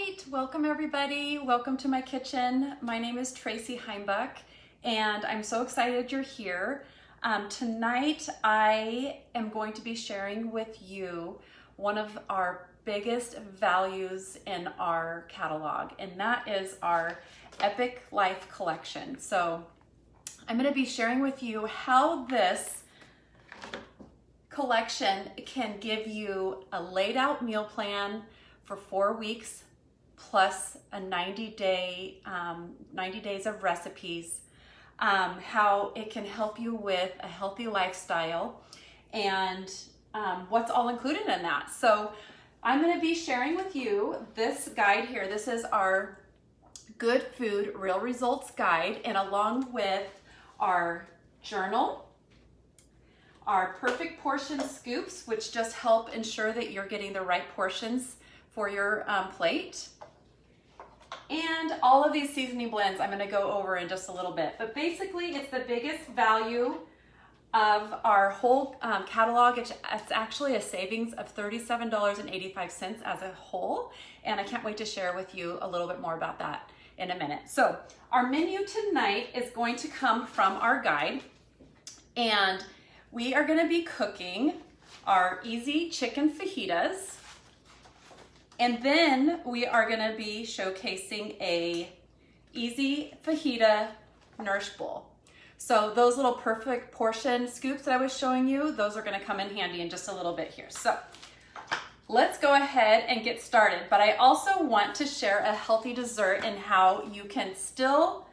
right, welcome everybody. Welcome to my kitchen. My name is Tracy Heimbuck and I'm so excited you're here. Tonight I am going to be sharing with you one of our biggest values in our catalog, and that is our Epic Life collection. So I'm going to be sharing with you how this collection can give you a laid out meal plan for 4 weeks plus a 90 days of recipes, how it can help you with a healthy lifestyle, and what's all included in that. So I'm going to be sharing with you this guide here. This is our Good Food Real Results Guide, and along with our journal, our perfect portion scoops, which just help ensure that you're getting the right portions for your plate. And all of these seasoning blends I'm going to go over in just a little bit. But basically, it's the biggest value of our whole catalog. It's actually a savings of $37.85 as a whole. And I can't wait to share with you a little bit more about that in a minute. So our menu tonight is going to come from our guide. And we are going to be cooking our easy chicken fajitas. And then we are going to be showcasing a easy fajita nourish bowl. So those little perfect portion scoops that I was showing you, those are going to come in handy in just a little bit here. So let's go ahead and get started. But I also want to share a healthy dessert and how you can still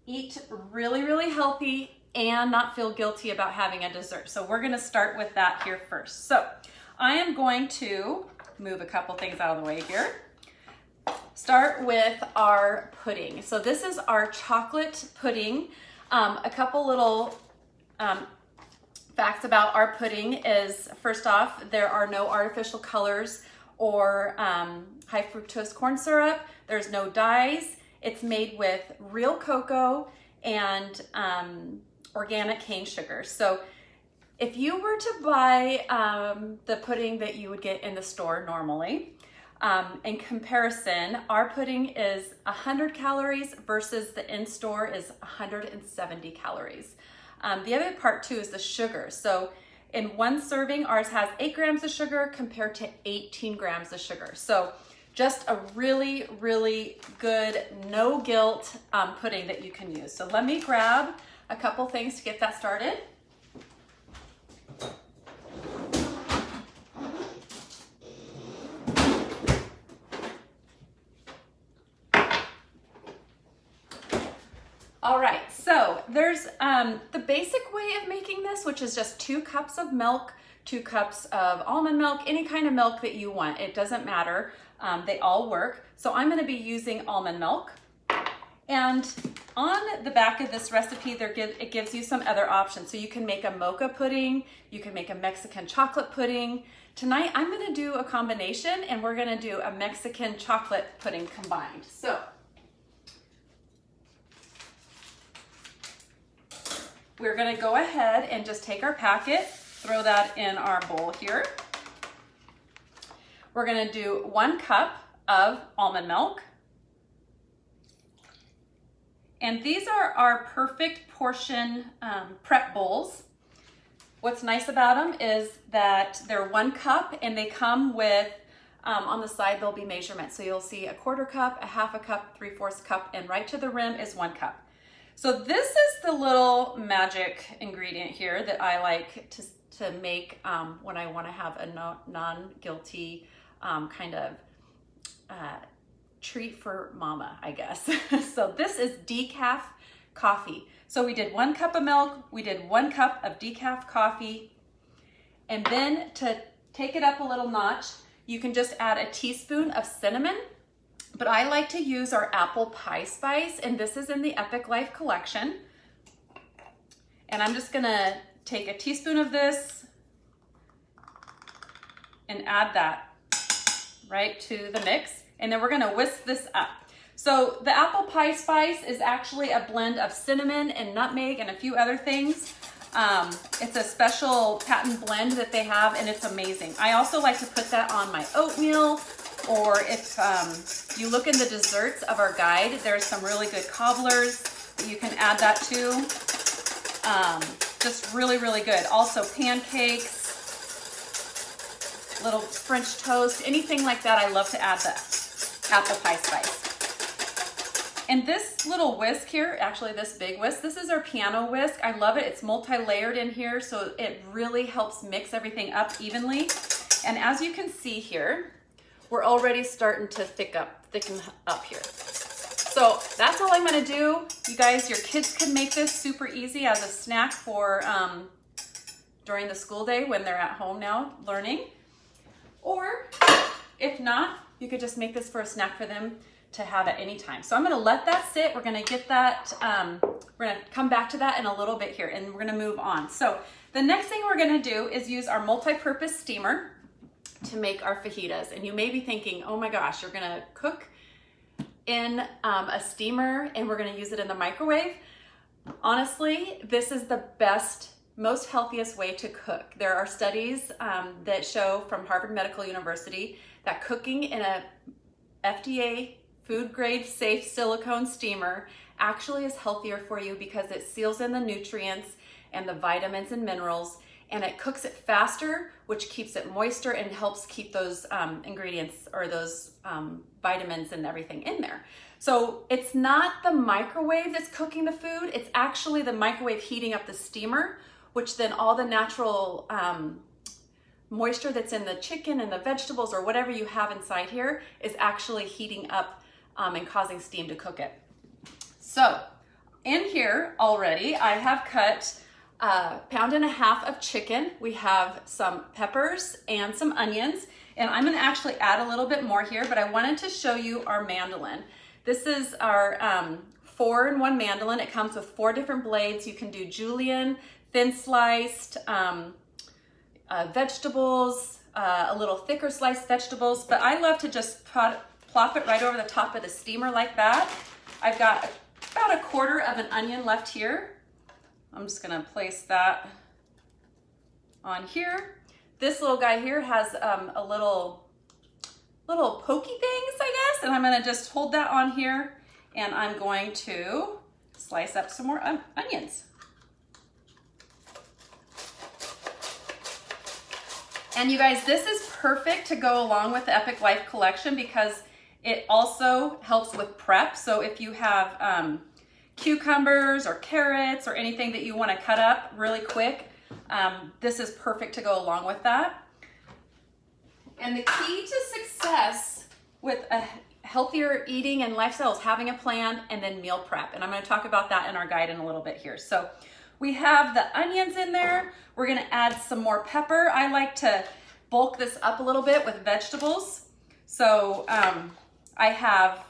eat really, really healthy and not feel guilty about having a dessert. So we're going to start with that here first. So I am going to move a couple things out of the way here. Start with our pudding. So this is our chocolate pudding. A couple little facts about our pudding is, first off, there are no artificial colors or high fructose corn syrup. There's no dyes. It's made with real cocoa and organic cane sugar. So if you were to buy the pudding that you would get in the store normally, in comparison, our pudding is 100 calories versus the in-store is 170 calories. The other part too is the sugar. So in one serving, ours has 8 grams of sugar compared to 18 grams of sugar. So just a really, really good, no guilt pudding that you can use. So let me grab a couple things to get that started. All right, so there's the basic way of making this, which is just 2 cups of milk, 2 cups of almond milk, any kind of milk that you want. It doesn't matter. They all work. So I'm going to be using almond milk. And on the back of this recipe, it gives you some other options. So you can make a mocha pudding, you can make a Mexican chocolate pudding. Tonight, I'm going to do a combination, and we're going to do a Mexican chocolate pudding combined. So we're going to go ahead and just take our packet, throw that in our bowl here. We're going to do 1 cup of almond milk. And these are our perfect portion prep bowls. What's nice about them is that they're 1 cup and they come with, on the side, there'll be measurements. So you'll see a 1/4 cup, a 1/2 cup, 3/4 cup, and right to the rim is 1 cup. So this is the little magic ingredient here that I like to make when I want to have a non-guilty kind of treat for mama, I guess. So this is decaf coffee. So we did 1 cup of milk, we did 1 cup of decaf coffee, and then to take it up a little notch, you can just add a teaspoon of cinnamon. But I like to use our apple pie spice, and this is in the Epic Life collection. And I'm just gonna take a teaspoon of this and add that right to the mix. And then we're gonna whisk this up. So the apple pie spice is actually a blend of cinnamon and nutmeg and a few other things. It's a special patent blend that they have, and it's amazing. I also like to put that on my oatmeal Or if you look in the desserts of our guide, there's some really good cobblers that you can add that to. Just really, really good. Also pancakes, little French toast, anything like that. I love to add the apple pie spice. And this little whisk here, actually this big whisk, this is our piano whisk. I love it. It's multi-layered in here, so it really helps mix everything up evenly. And as you can see here, we're already starting to thicken up here. So that's all I'm gonna do. You guys, your kids can make this super easy as a snack for during the school day when they're at home now learning. Or if not, you could just make this for a snack for them to have at any time. So I'm gonna let that sit. We're gonna get that, we're gonna come back to that in a little bit here and we're gonna move on. So the next thing we're gonna do is use our multi-purpose steamer to make our fajitas. And you may be thinking, oh my gosh, you're gonna cook in a steamer and we're gonna use it in the microwave. Honestly, this is the best, most healthiest way to cook. There are studies that show from Harvard Medical University that cooking in a FDA food grade safe silicone steamer actually is healthier for you because it seals in the nutrients and the vitamins and minerals, and it cooks it faster, which keeps it moister and helps keep those ingredients or those vitamins and everything in there. So it's not the microwave that's cooking the food, it's actually the microwave heating up the steamer, which then all the natural moisture that's in the chicken and the vegetables or whatever you have inside here is actually heating up and causing steam to cook it. So in here already, I have cut 1.5 pounds of chicken. We have some peppers and some onions, and I'm gonna actually add a little bit more here, but I wanted to show you our mandolin. This is our 4-in-1 mandolin. It comes with 4 different blades. You can do julienne, thin sliced, vegetables, a little thicker sliced vegetables, but I love to just plop it right over the top of the steamer like that. I've got about 1/4 of an onion left here. I'm just gonna place that on here. This little guy here has a little pokey things, I guess, and I'm gonna just hold that on here and I'm going to slice up some more onions. And you guys, this is perfect to go along with the Epic Life collection because it also helps with prep. So if you have cucumbers or carrots or anything that you want to cut up really quick, this is perfect to go along with that. And the key to success with a healthier eating and lifestyle is having a plan and then meal prep. And I'm going to talk about that in our guide in a little bit here. So we have the onions in there. We're going to add some more pepper. I like to bulk this up a little bit with vegetables. So I have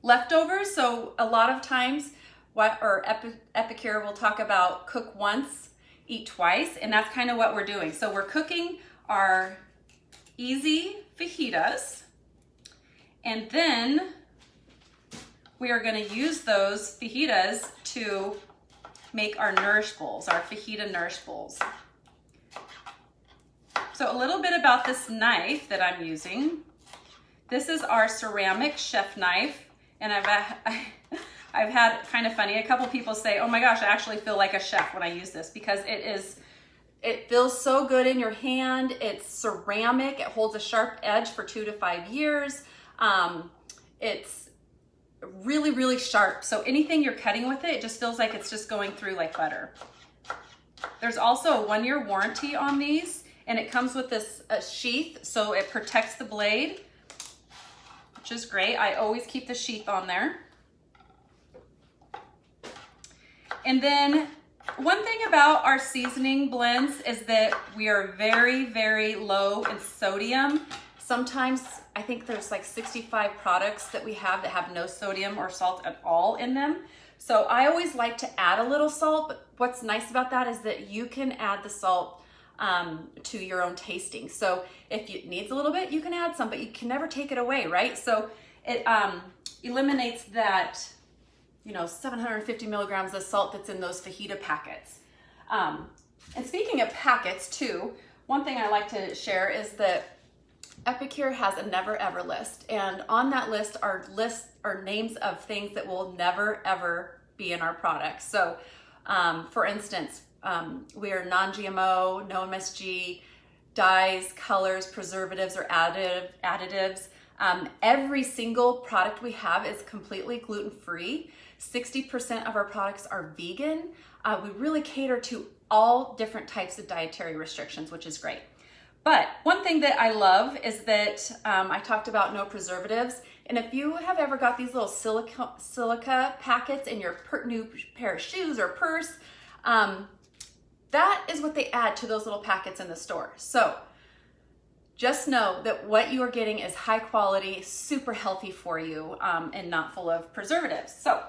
leftovers. So a lot of times Epicure will talk about cook once, eat twice, and that's kind of what we're doing. So we're cooking our easy fajitas, and then we are going to use those fajitas to make our nourish bowls, our fajita nourish bowls. So a little bit about this knife that I'm using. This is our ceramic chef knife, and I've had kind of funny, a couple people say, oh my gosh, I actually feel like a chef when I use this because it feels so good in your hand. It's ceramic, it holds a sharp edge for 2 to 5 years. It's really, really sharp. So anything you're cutting with it, it just feels like it's just going through like butter. There's also a 1-year warranty on these, and it comes with this sheath, so it protects the blade, which is great. I always keep the sheath on there. And then one thing about our seasoning blends is that we are very, very low in sodium. Sometimes I think there's like 65 products that we have that have no sodium or salt at all in them. So I always like to add a little salt, but what's nice about that is that you can add the salt to your own tasting. So if it needs a little bit, you can add some, but you can never take it away, right? So it eliminates that, 750 milligrams of salt that's in those fajita packets. And speaking of packets too, one thing I like to share is that Epicure has a never ever list, and on that list are names of things that will never ever be in our products. So for instance, we are non-GMO, no MSG, dyes, colors, preservatives, or additives. Every single product we have is completely gluten-free. 60% of our products are vegan. We really cater to all different types of dietary restrictions, which is great. But one thing that I love is that I talked about no preservatives. And if you have ever got these little silica packets in your new pair of shoes or purse, that is what they add to those little packets in the store. So just know that what you are getting is high quality, super healthy for you, and not full of preservatives. So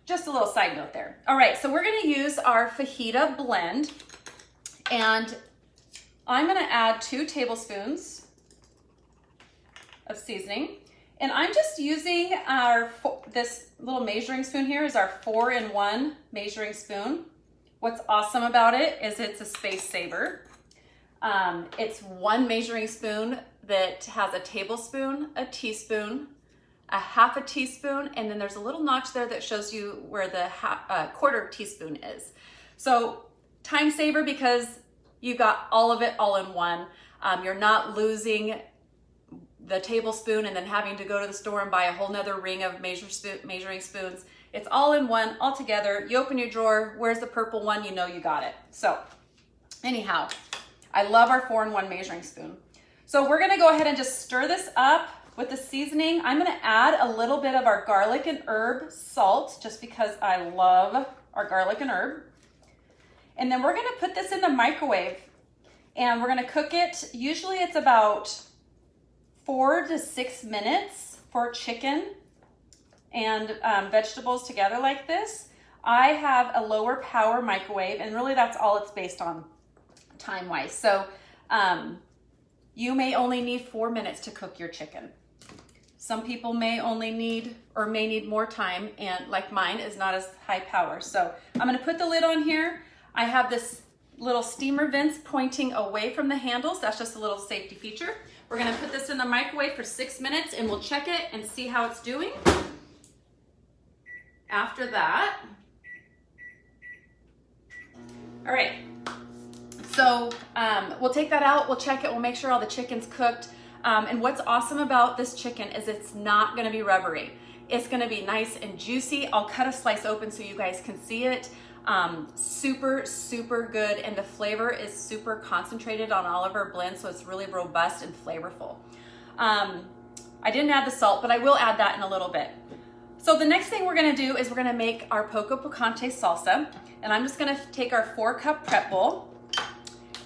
just a little side note there. All right, so we're gonna use our fajita blend, and I'm gonna add 2 tablespoons of seasoning. And I'm just using this little measuring spoon here is our 4-in-1 measuring spoon. What's awesome about it is it's a space saver. It's 1 measuring spoon that has a tablespoon, a teaspoon, a half a teaspoon, and then there's a little notch there that shows you where the quarter teaspoon is. So time saver because you got all of it all in one. You're not losing the tablespoon and then having to go to the store and buy a whole nother ring of measuring spoons. It's all in one, all together. You open your drawer, where's the purple one? You know you got it. So anyhow, I love our 4-in-1 measuring spoon. So we're gonna go ahead and just stir this up with the seasoning. I'm gonna add a little bit of our garlic and herb salt just because I love our garlic and herb. And then we're gonna put this in the microwave and we're gonna cook it. Usually it's about 4 to 6 minutes for chicken and vegetables together like this. I have a lower power microwave, and really that's all it's based on time-wise. So you may only need 4 minutes to cook your chicken. Some people may only need or may need more time, and like mine is not as high power. So I'm gonna put the lid on here. I have this little steamer vents pointing away from the handles. That's just a little safety feature. We're gonna put this in the microwave for 6 minutes and we'll check it and see how it's doing. After that, all right, so we'll take that out, we'll check it, we'll make sure all the chicken's cooked. And what's awesome about this chicken is it's not gonna be rubbery. It's gonna be nice and juicy. I'll cut a slice open so you guys can see it. Super, super good, and the flavor is super concentrated on all of our blends, so it's really robust and flavorful. I didn't add the salt, but I will add that in a little bit. So the next thing we're gonna do is we're gonna make our Poco Picante salsa, and I'm just gonna take our 4-cup prep bowl,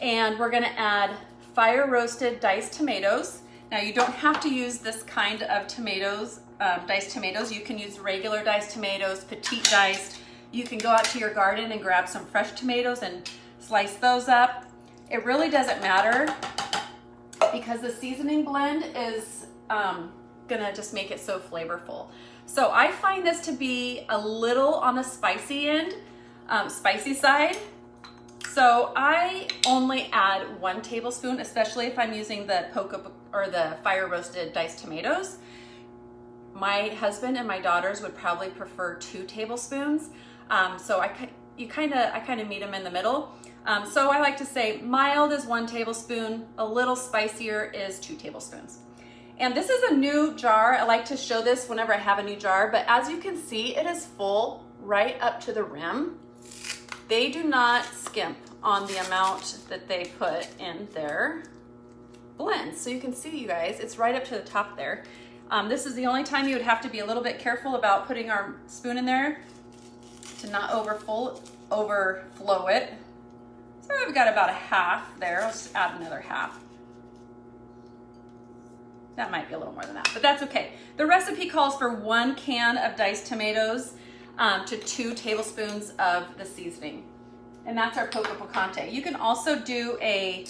and we're gonna add fire roasted diced tomatoes. Now you don't have to use this kind of tomatoes, diced tomatoes. You can use regular diced tomatoes, petite diced. You can go out to your garden and grab some fresh tomatoes and slice those up. It really doesn't matter because the seasoning blend is gonna just make it so flavorful. So I find this to be a little on the spicy end, spicy side. So I only add 1 tablespoon, especially if I'm using the Poco or the fire roasted diced tomatoes. My husband and my daughters would probably prefer 2 tablespoons. So I kind of meet them in the middle. So I like to say mild is 1 tablespoon, a little spicier is 2 tablespoons. And this is a new jar. I like to show this whenever I have a new jar, but as you can see, it is full right up to the rim. They do not skimp on the amount that they put in their blend. So you can see, you guys, it's right up to the top there. This is the only time you would have to be a little bit careful about putting our spoon in there to not overflow it. So I've got about a half there. I'll just add another half. That might be a little more than that, but that's okay. The recipe calls for 1 can of diced tomatoes to 2 tablespoons of the seasoning. And that's our Poco Picante. You can also do a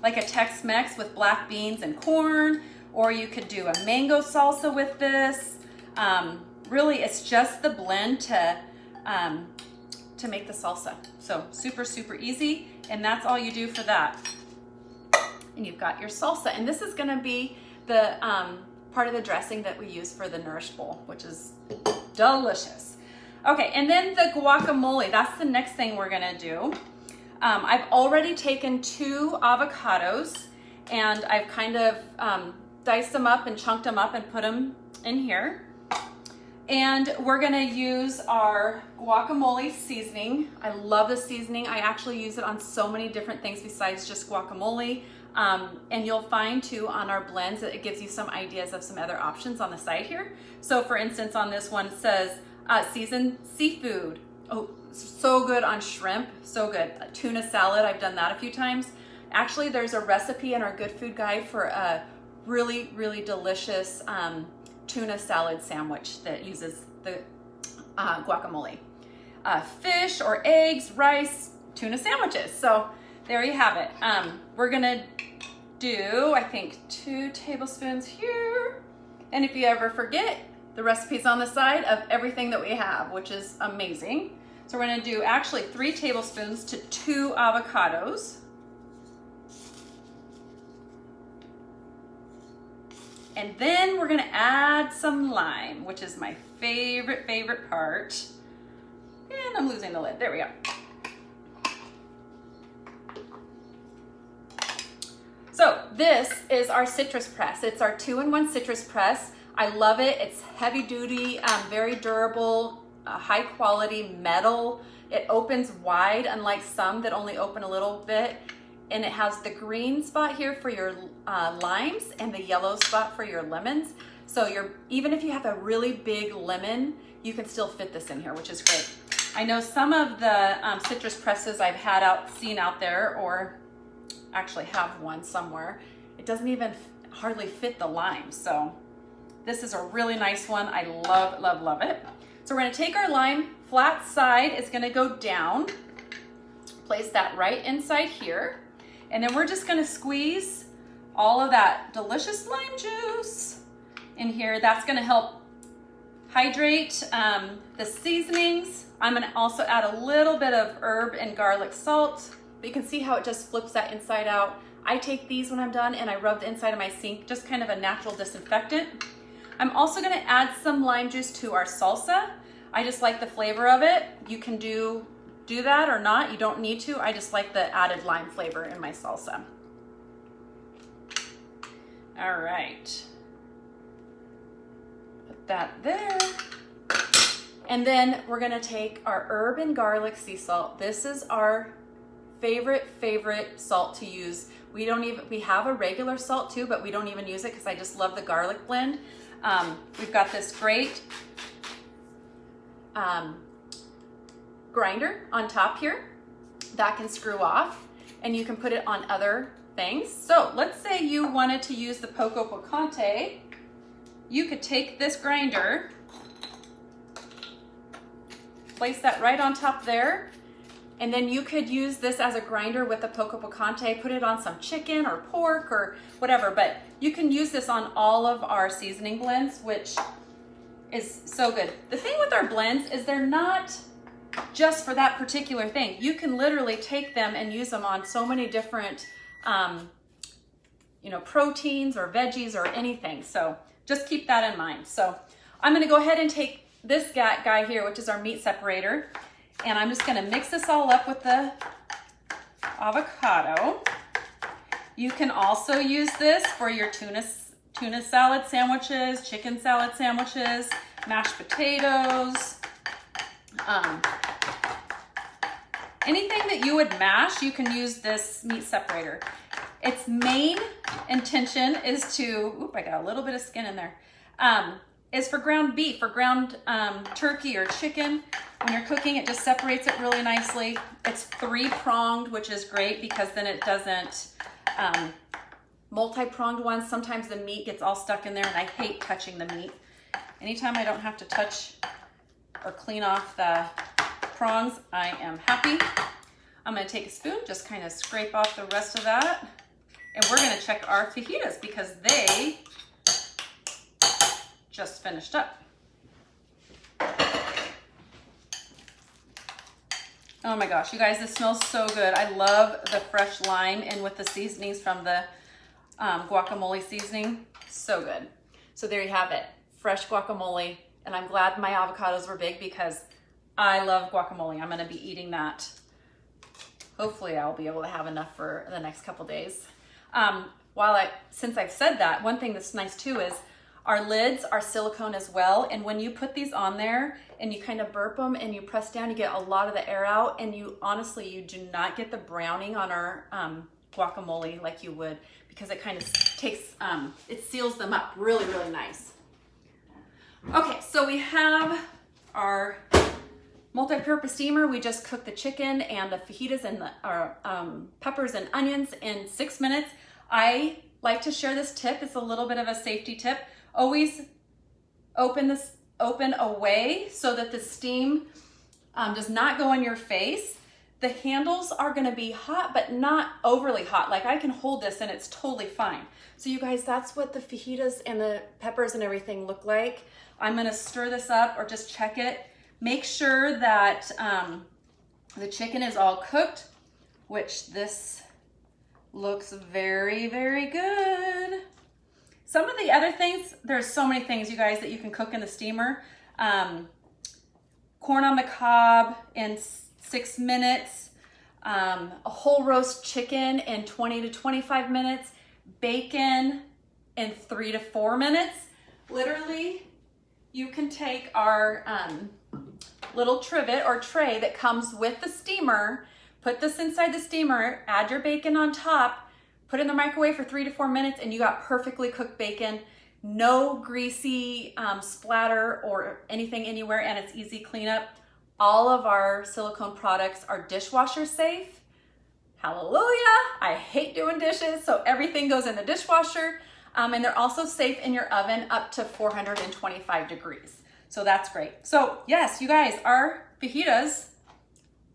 like a Tex-Mex with black beans and corn, or you could do a mango salsa with this. Really, it's just the blend to make the salsa. So super, super easy. And that's all you do for that. And you've got your salsa. And this is gonna be the part of the dressing that we use for the Nourish Bowl, which is delicious. Okay, and then the guacamole, that's the next thing we're gonna do. I've already taken 2 avocados and I've kind of diced them up and chunked them up and put them in here. And we're gonna use our guacamole seasoning. I love this seasoning. I actually use it on so many different things besides just guacamole. And you'll find too on our blends that it gives you some ideas of some other options on the side here. So for instance, on this one it says seasoned seafood. Oh, so good on shrimp, so good. A tuna salad, I've done that a few times. Actually, there's a recipe in our Good Food Guide for a really, really delicious tuna salad sandwich that uses the guacamole. Fish or eggs, rice, tuna sandwiches. So there you have it. We're gonna do, I think, 2 tablespoons here. And if you ever forget, the recipe's on the side of everything that we have, which is amazing. So we're gonna do actually 3 tablespoons to 2 avocados. And then we're gonna add some lime, which is my favorite part. And I'm losing the lid, there we go. So this is our citrus press. It's our 2-in-1 citrus press. I love it. It's heavy duty, very durable, high quality metal. It opens wide, unlike some that only open a little bit. And it has the green spot here for your limes and the yellow spot for your lemons. So even if you have a really big lemon, you can still fit this in here, which is great. I know some of the citrus presses I've seen out there, or actually have one somewhere, it doesn't even hardly fit the lime. So this is a really nice one. I love it. So we're gonna take our lime, flat side is gonna go down, place that right inside here. And then we're just gonna squeeze all of that delicious lime juice in here. That's gonna help hydrate the seasonings. I'm gonna also add a little bit of herb and garlic salt. But you can see how it just flips that inside out. I take these when I'm done and I rub the inside of my sink, just kind of a natural disinfectant. I'm also gonna add some lime juice to our salsa. I just like the flavor of it. You can do that or not, you don't need to. I just like the added lime flavor in my salsa. All right, put that there. And then we're gonna take our herb and garlic sea salt. This is our favorite salt to use. We have a regular salt too, but we don't even use it because I just love the garlic blend. We've got this great grinder on top here that can screw off, and you can put it on other things. So let's say you wanted to use the Poco Picante. You could take this grinder, place that right on top there, and then you could use this as a grinder with the Poco Picante, put it on some chicken or pork or whatever, but you can use this on all of our seasoning blends, which is so good. The thing with our blends is they're not just for that particular thing. You can literally take them and use them on so many different proteins or veggies or anything. So just keep that in mind. So I'm gonna go ahead and take this guy here, which is our meat separator, and I'm just gonna mix this all up with the avocado. You can also use this for your tuna salad sandwiches, chicken salad sandwiches, mashed potatoes, anything that you would mash, you can use this meat separator. Its main intention is to, I got a little bit of skin in there, is for ground beef or ground turkey or chicken. When you're cooking, it just separates it really nicely. It's 3-pronged, which is great because then it doesn't, multi-pronged ones, sometimes the meat gets all stuck in there, and I hate touching the meat. Anytime I don't have to touch or clean off the prongs, I am happy. I'm gonna take a spoon, just kind of scrape off the rest of that. And we're gonna check our fajitas because they just finished up. Oh my gosh, you guys, this smells so good. I love the fresh lime and with the seasonings from the guacamole seasoning. So good. So there you have it, fresh guacamole. And I'm glad my avocados were big because I love guacamole. I'm gonna be eating that. Hopefully I'll be able to have enough for the next couple days. Since I've said that, one thing that's nice too is our lids are silicone as well. And when you put these on there and you kind of burp them and you press down, you get a lot of the air out. And you honestly, you do not get the browning on our guacamole like you would, because it kind of takes, it seals them up really, really nice. Okay, so we have our multi-purpose steamer. We just cooked the chicken and the fajitas and our peppers and onions in 6 minutes. I like to share this tip. It's a little bit of a safety tip. Always open away so that the steam does not go in your face. The handles are gonna be hot, but not overly hot. Like I can hold this and it's totally fine. So you guys, that's what the fajitas and the peppers and everything look like. I'm gonna stir this up or just check it. Make sure that the chicken is all cooked, which this looks very, very good. Some of the other things, there's so many things, you guys, that you can cook in the steamer. Corn on the cob in 6 minutes, a whole roast chicken in 20 to 25 minutes, bacon in 3 to 4 minutes. Literally, you can take our little trivet or tray that comes with the steamer, put this inside the steamer, add your bacon on top, put it in the microwave for 3 to 4 minutes, and you got perfectly cooked bacon. No greasy splatter or anything anywhere, and it's easy cleanup. All of our silicone products are dishwasher safe. Hallelujah! I hate doing dishes, so everything goes in the dishwasher. And they're also safe in your oven up to 425 degrees. So that's great. So yes, you guys, our fajitas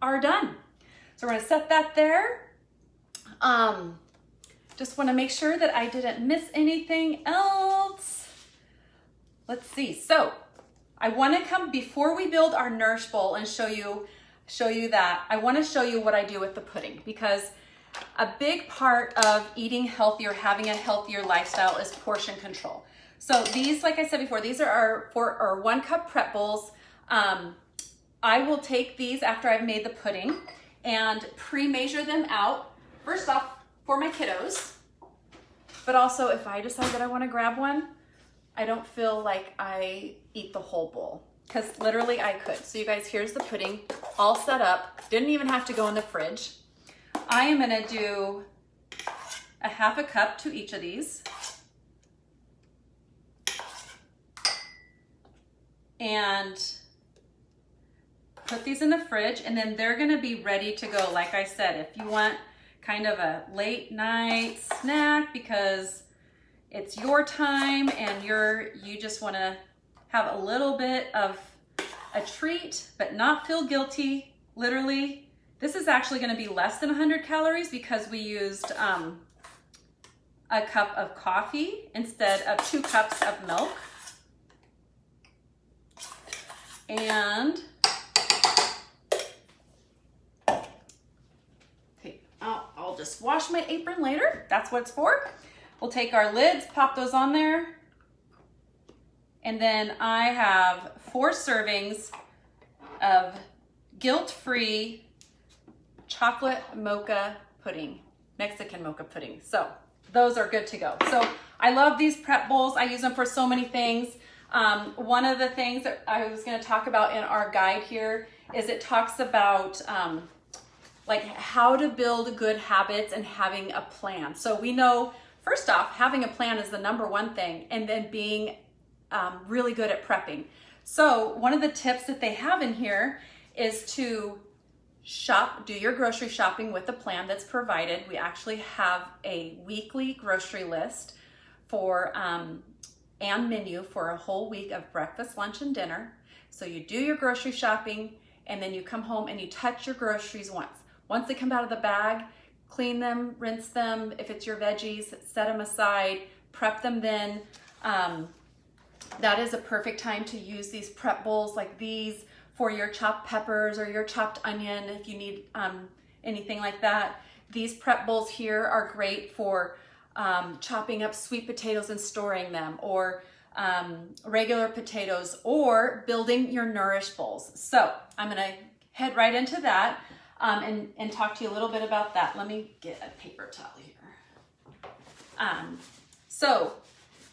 are done. So we're gonna set that there. Just wanna make sure that I didn't miss anything else. Let's see. So I wanna come, before we build our Nourish Bowl and show you that, I wanna show you what I do with the pudding, because a big part of eating healthier, having a healthier lifestyle is portion control. So these, like I said before, these are our 1 cup prep bowls. I will take these after I've made the pudding and pre-measure them out. First off, for my kiddos, but also if I decide that I want to grab one, I don't feel like I eat the whole bowl, because literally I could. So you guys, here's the pudding all set up. Didn't even have to go in the fridge. I am gonna do a 1/2 cup to each of these. And put these in the fridge, and then they're gonna be ready to go. Like I said, if you want kind of a late night snack because it's your time and you just wanna have a little bit of a treat, but not feel guilty, literally. This is actually gonna be less than 100 calories because we used a cup of coffee instead of 2 cups of milk. And okay, I'll just wash my apron later. That's what it's for. We'll take our lids, pop those on there. And then I have 4 servings of guilt-free chocolate mocha pudding, Mexican mocha pudding. So those are good to go. So I love these prep bowls. I use them for so many things. One of the things that I was going to talk about in our guide here is it talks about like how to build good habits and having a plan. So we know, first off, having a plan is the #1 thing, and then being really good at prepping. So one of the tips that they have in here is to do your grocery shopping with the plan that's provided. We actually have a weekly grocery list for and menu for a whole week of breakfast, lunch, and dinner. So you do your grocery shopping, and then you come home and you touch your groceries once. Once they come out of the bag, clean them, rinse them. If it's your veggies, set them aside, prep them then. That is a perfect time to use these prep bowls like these for your chopped peppers or your chopped onion if you need anything like that. These prep bowls here are great for chopping up sweet potatoes and storing them, or regular potatoes, or building your Nourish bowls. So I'm gonna head right into that and talk to you a little bit about that. Let me get a paper towel here. So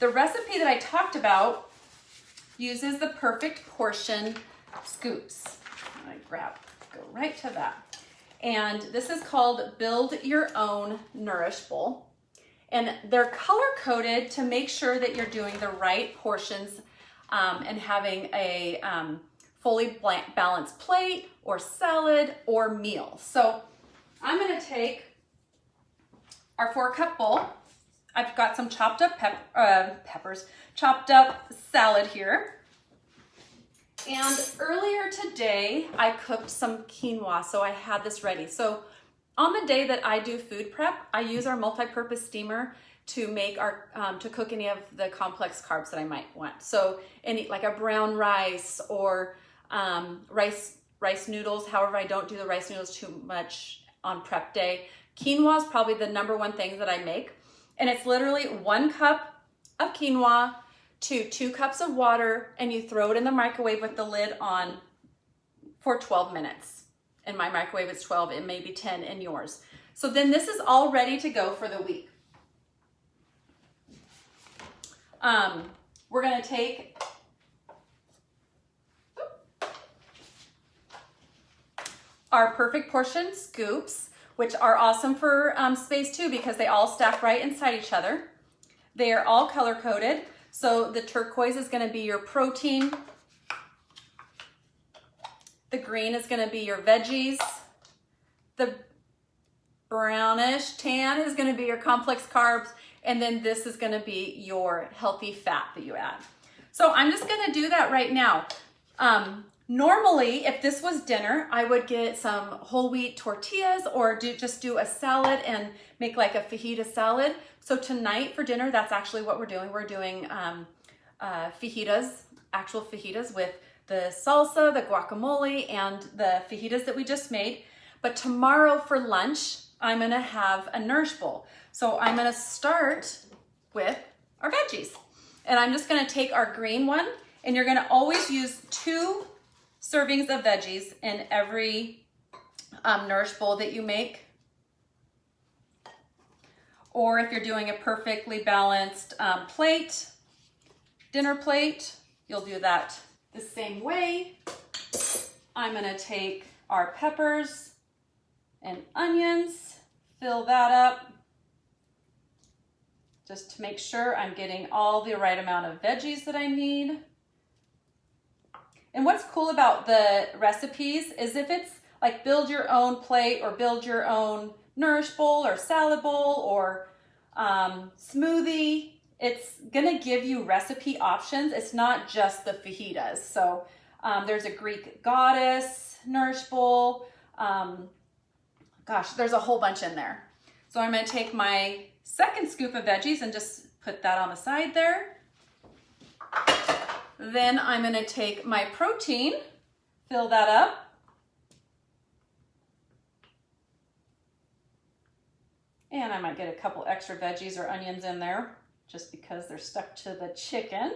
the recipe that I talked about uses the perfect portion scoops. I'm gonna go right to that. And this is called Build Your Own Nourish Bowl. And they're color coded to make sure that you're doing the right portions and having a fully balanced plate or salad or meal. So I'm gonna take our 4-cup bowl. I've got some chopped up peppers, chopped up salad here. And earlier today, I cooked some quinoa, so I had this ready. So on the day that I do food prep, I use our multi-purpose steamer to make our, to cook any of the complex carbs that I might want. So any, like a brown rice or rice noodles. However, I don't do the rice noodles too much on prep day. Quinoa is probably the #1 thing that I make. And it's literally 1 cup of quinoa to 2 cups of water, and you throw it in the microwave with the lid on for 12 minutes. In my microwave, it's 12, it may be 10 in yours. So then this is all ready to go for the week. We're gonna take our perfect portion scoops, which are awesome for space too, because they all stack right inside each other. They are all color coded. So the turquoise is gonna be your protein. The green is gonna be your veggies. The brownish tan is gonna be your complex carbs. And then this is gonna be your healthy fat that you add. So I'm just gonna do that right now. Normally, if this was dinner, I would get some whole wheat tortillas or just do a salad and make like a fajita salad. So tonight for dinner, that's actually what we're doing. We're doing fajitas, actual fajitas with the salsa, the guacamole, and the fajitas that we just made. But tomorrow for lunch, I'm gonna have a Nourish bowl. So I'm gonna start with our veggies. And I'm just gonna take our green one, and you're gonna always use 2 servings of veggies in every Nourish bowl that you make. Or if you're doing a perfectly balanced plate, dinner plate, you'll do that the same way. I'm gonna take our peppers and onions, fill that up, just to make sure I'm getting all the right amount of veggies that I need. And what's cool about the recipes is if it's like build your own plate or build your own Nourish bowl or salad bowl or smoothie, it's gonna give you recipe options. It's not just the fajitas. So there's a Greek goddess Nourish bowl. Gosh, there's a whole bunch in there. So I'm gonna take my 2nd scoop of veggies and just put that on the side there. Then I'm gonna take my protein, fill that up. And I might get a couple extra veggies or onions in there just because they're stuck to the chicken.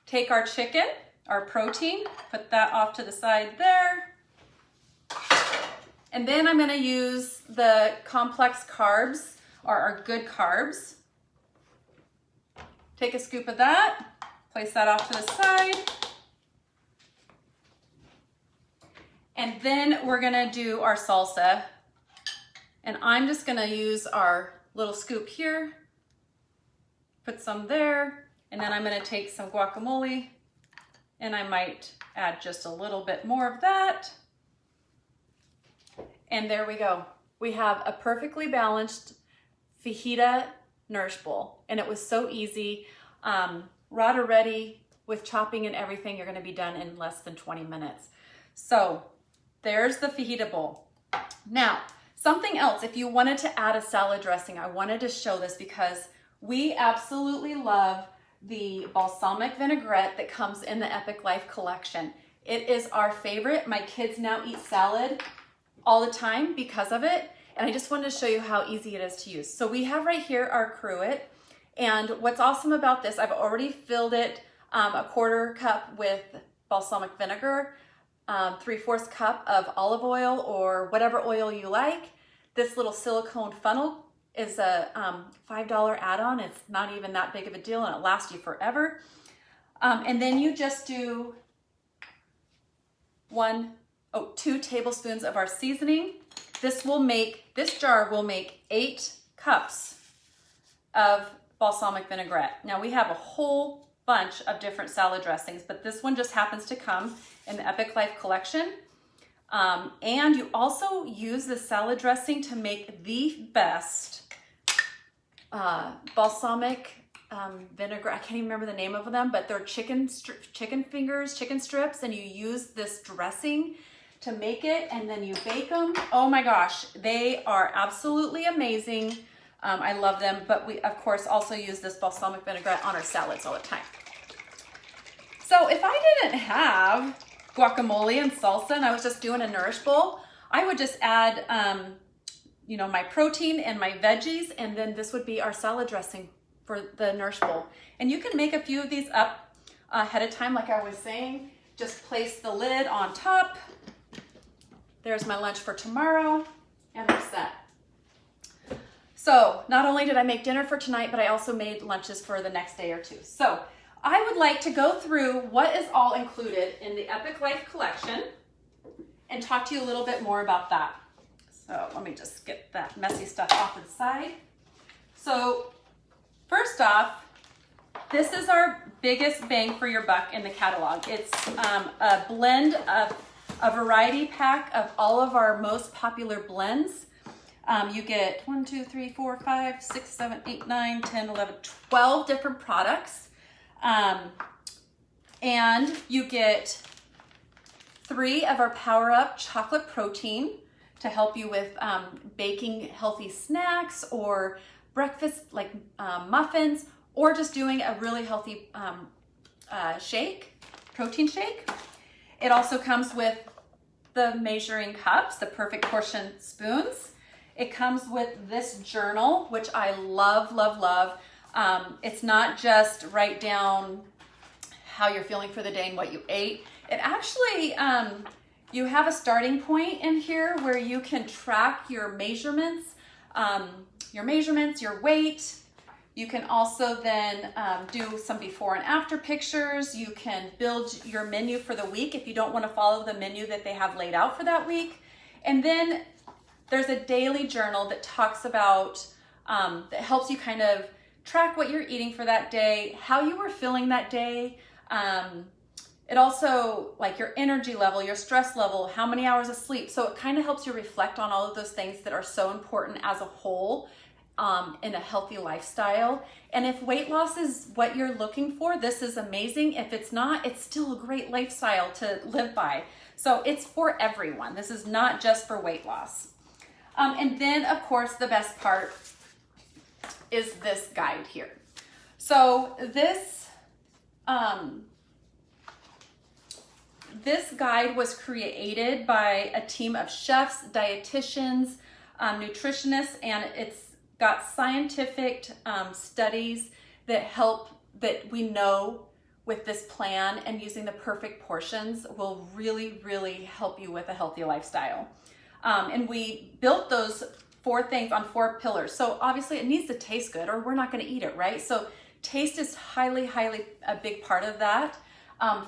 Take our chicken, our protein, put that off to the side there. And then I'm gonna use the complex carbs, or our good carbs. Take a scoop of that, place that off to the side. And then we're gonna do our salsa. And I'm just gonna use our little scoop here, put some there, and then I'm gonna take some guacamole, and I might add just a little bit more of that. And there we go. We have a perfectly balanced fajita Nourish bowl. And it was so easy. Rada ready with chopping and everything. You're gonna be done in less than 20 minutes. So there's the fajita bowl. Now, something else, if you wanted to add a salad dressing, I wanted to show this because we absolutely love the balsamic vinaigrette that comes in the Epic Life collection. It is our favorite. My kids now eat salad all the time because of it. And I just wanted to show you how easy it is to use. So we have right here our cruet. And what's awesome about this, I've already filled it a 1/4 cup with balsamic vinegar, 3/4 cup of olive oil or whatever oil you like. This little silicone funnel is a $5 add-on. It's not even that big of a deal and it lasts you forever. And then you just do 2 tablespoons of our seasoning. This jar will make 8 cups of balsamic vinaigrette. Now we have a whole bunch of different salad dressings, but this one just happens to come in the Epic Life collection. And you also use the salad dressing to make the best balsamic vinegar. I can't even remember the name of them, but they're chicken fingers, chicken strips, and you use this dressing to make it, and then you bake them. Oh my gosh, they are absolutely amazing. I love them, but we of course also use this balsamic vinaigrette on our salads all the time. So if I didn't have guacamole and salsa and I was just doing a Nourish bowl, I would just add my protein and my veggies, and then this would be our salad dressing for the Nourish bowl. And you can make a few of these up ahead of time, like I was saying. Just place the lid on top. There's my lunch for tomorrow, and there's that. So not only did I make dinner for tonight, but I also made lunches for the next day or two. So I would like to go through what is all included in the Epic Life collection and talk to you a little bit more about that. So let me just get that messy stuff off to the side. So first off, this is our biggest bang for your buck in the catalog. It's a blend of a variety pack of all of our most popular blends. You get 1, 2, 3, 4, 5, 6, 7, 8, 9, 10, 11, 12 different products. And you get 3 of our Power Up chocolate protein to help you with baking healthy snacks or breakfast like muffins, or just doing a really healthy protein shake. It also comes with the measuring cups, the perfect portion spoons. It comes with this journal, which I love, love, love. It's not just write down how you're feeling for the day and what you ate. It actually, you have a starting point in here where you can track your measurements, your weight. You can also then do some before and after pictures. You can build your menu for the week if you don't want to follow the menu that they have laid out for that week. And then there's a daily journal that talks about, that helps you kind of track what you're eating for that day, how you were feeling that day. It also, like your energy level, your stress level, how many hours of sleep. So it kind of helps you reflect on all of those things that are so important as a whole in a healthy lifestyle. And if weight loss is what you're looking for, this is amazing. If it's not, it's still a great lifestyle to live by. So it's for everyone. This is not just for weight loss. And then, of course, the best part is this guide here. So this guide was created by a team of chefs, dietitians, nutritionists, and it's got scientific studies that we know with this plan, and using the perfect portions will really, really help you with a healthy lifestyle. And we built those 4 things on 4 pillars. So obviously it needs to taste good or we're not going to eat it, right? So taste is highly, highly a big part of that.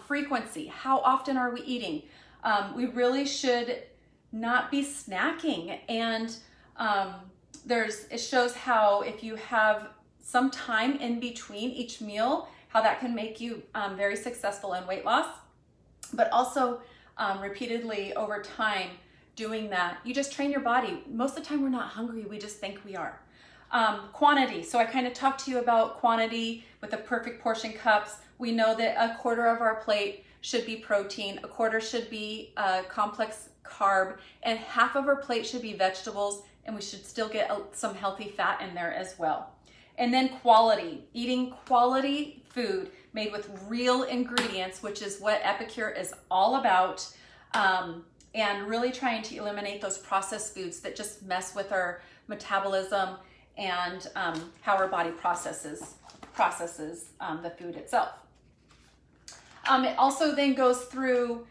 Frequency, how often are we eating? We really should not be snacking. And it shows how if you have some time in between each meal, how that can make you very successful in weight loss. But also repeatedly over time, doing that, you just train your body. Most of the time we're not hungry, we just think we are. Quantity, so I kind of talked to you about quantity with the perfect portion cups. We know that 1/4 of our plate should be protein, 1/4 should be complex carb, and 1/2 of our plate should be vegetables, and we should still get some healthy fat in there as well. And then quality, eating quality food made with real ingredients, which is what Epicure is all about. And really trying to eliminate those processed foods that just mess with our metabolism and how our body processes the food itself. It also then goes through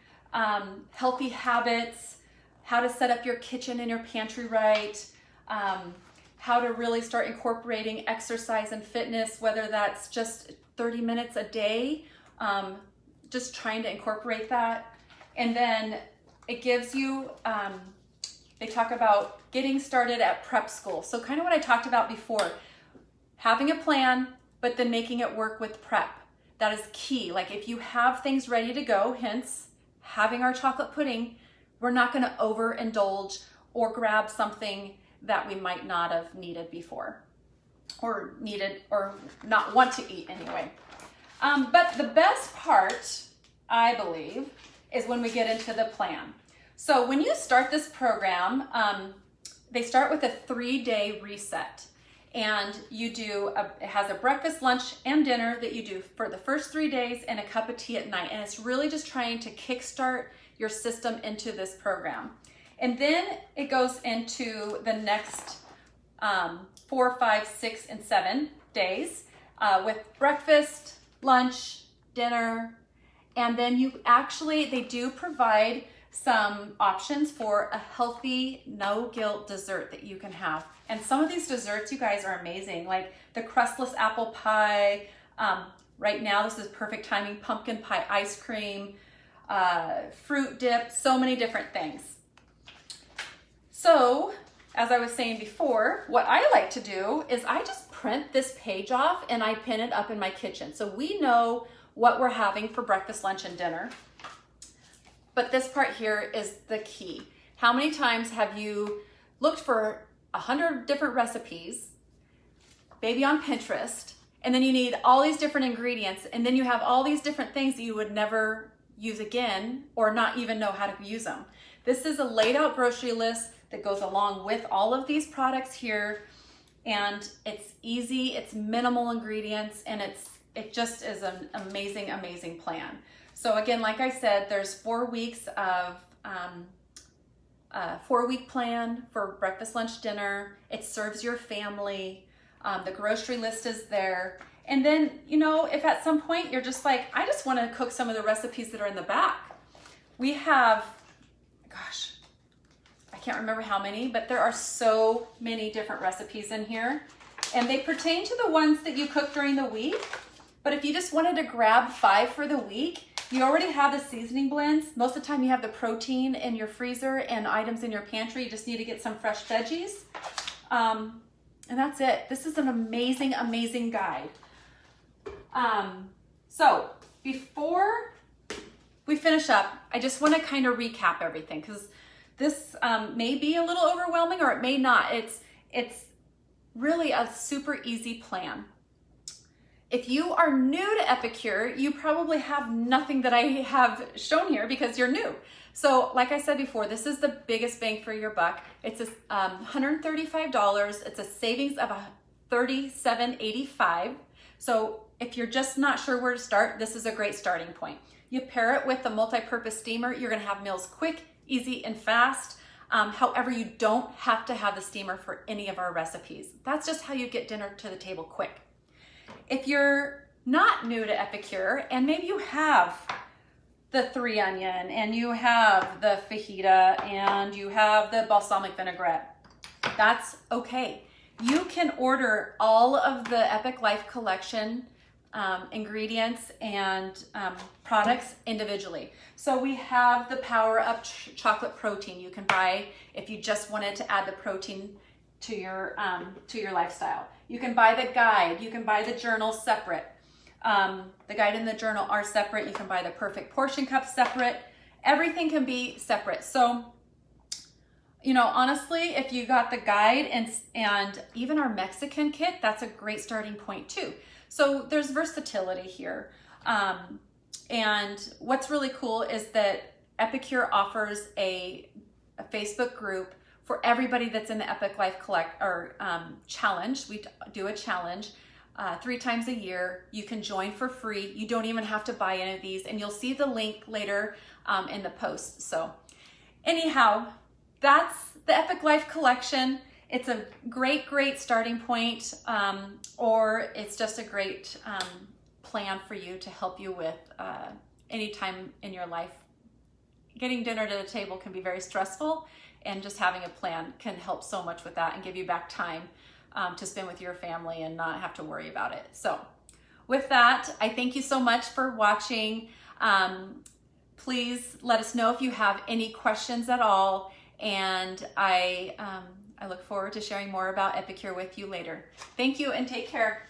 healthy habits, how to set up your kitchen and your pantry right, how to really start incorporating exercise and fitness, whether that's just 30 minutes a day, just trying to incorporate that. And then it gives you, they talk about getting started at prep school. So kind of what I talked about before, having a plan, but then making it work with prep. That is key. Like if you have things ready to go, hence having our chocolate pudding, we're not going to overindulge or grab something that we might not have needed before or not want to eat anyway. But the best part, I believe, is when we get into the plan. So when you start this program, they start with a 3-day reset. And you do, it has a breakfast, lunch, and dinner that you do for the first 3 days and a cup of tea at night. And it's really just trying to kickstart your system into this program. And then it goes into the next 4, 5, 6, and 7 days with breakfast, lunch, dinner, and then they do provide some options for a healthy, no guilt dessert that you can have. And some of these desserts, you guys, are amazing. Like the crustless apple pie. Right now, this is perfect timing. Pumpkin pie ice cream, fruit dip, so many different things. So, as I was saying before, what I like to do is I just print this page off and I pin it up in my kitchen. So we know what we're having for breakfast, lunch, and dinner. But this part here is the key. How many times have you looked for 100 different recipes, maybe on Pinterest, and then you need all these different ingredients, and then you have all these different things that you would never use again or not even know how to use them? This is a laid out grocery list that goes along with all of these products here, and it's easy, it's minimal ingredients, and it just is an amazing, amazing plan. So again, like I said, there's 4 weeks of 4-week plan for breakfast, lunch, dinner. It serves your family. The grocery list is there. And then, if at some point you're just like, I just want to cook some of the recipes that are in the back. We have, gosh, I can't remember how many, but there are so many different recipes in here. And they pertain to the ones that you cook during the week. But if you just wanted to grab 5 for the week, you already have the seasoning blends. Most of the time you have the protein in your freezer and items in your pantry. You just need to get some fresh veggies. And that's it. This is an amazing, amazing guide. So before we finish up, I just want to kind of recap everything because this may be a little overwhelming or it may not. It's really a super easy plan. If you are new to Epicure, you probably have nothing that I have shown here because you're new. So like I said before, this is the biggest bang for your buck. It's $135. It's a savings of $37.85. So if you're just not sure where to start, this is a great starting point. You pair it with the multi-purpose steamer, you're gonna have meals quick, easy, and fast. However, you don't have to have the steamer for any of our recipes. That's just how you get dinner to the table quick. If you're not new to Epicure and maybe you have the 3 onion and you have the fajita and you have the balsamic vinaigrette, that's okay. You can order all of the Epic Life Collection ingredients and products individually. So we have the Power Up chocolate protein you can buy if you just wanted to add the protein to your lifestyle. You can buy the guide. You can buy the journal separate. The guide and the journal are separate. You can buy the perfect portion cup separate. Everything can be separate. So, honestly, if you got the guide and even our Mexican kit, that's a great starting point too. So there's versatility here. And what's really cool is that Epicure offers a Facebook group for everybody that's in the Epic Life challenge. We do a challenge 3 times a year. You can join for free. You don't even have to buy any of these, and you'll see the link later in the post. So anyhow, that's the Epic Life collection. It's a great starting point, or it's just a great plan for you to help you with any time in your life. Getting dinner to the table can be very stressful, and just having a plan can help so much with that and give you back time to spend with your family and not have to worry about it. So with that, I thank you so much for watching. Please let us know if you have any questions at all, and I look forward to sharing more about Epicure with you later. Thank you and take care.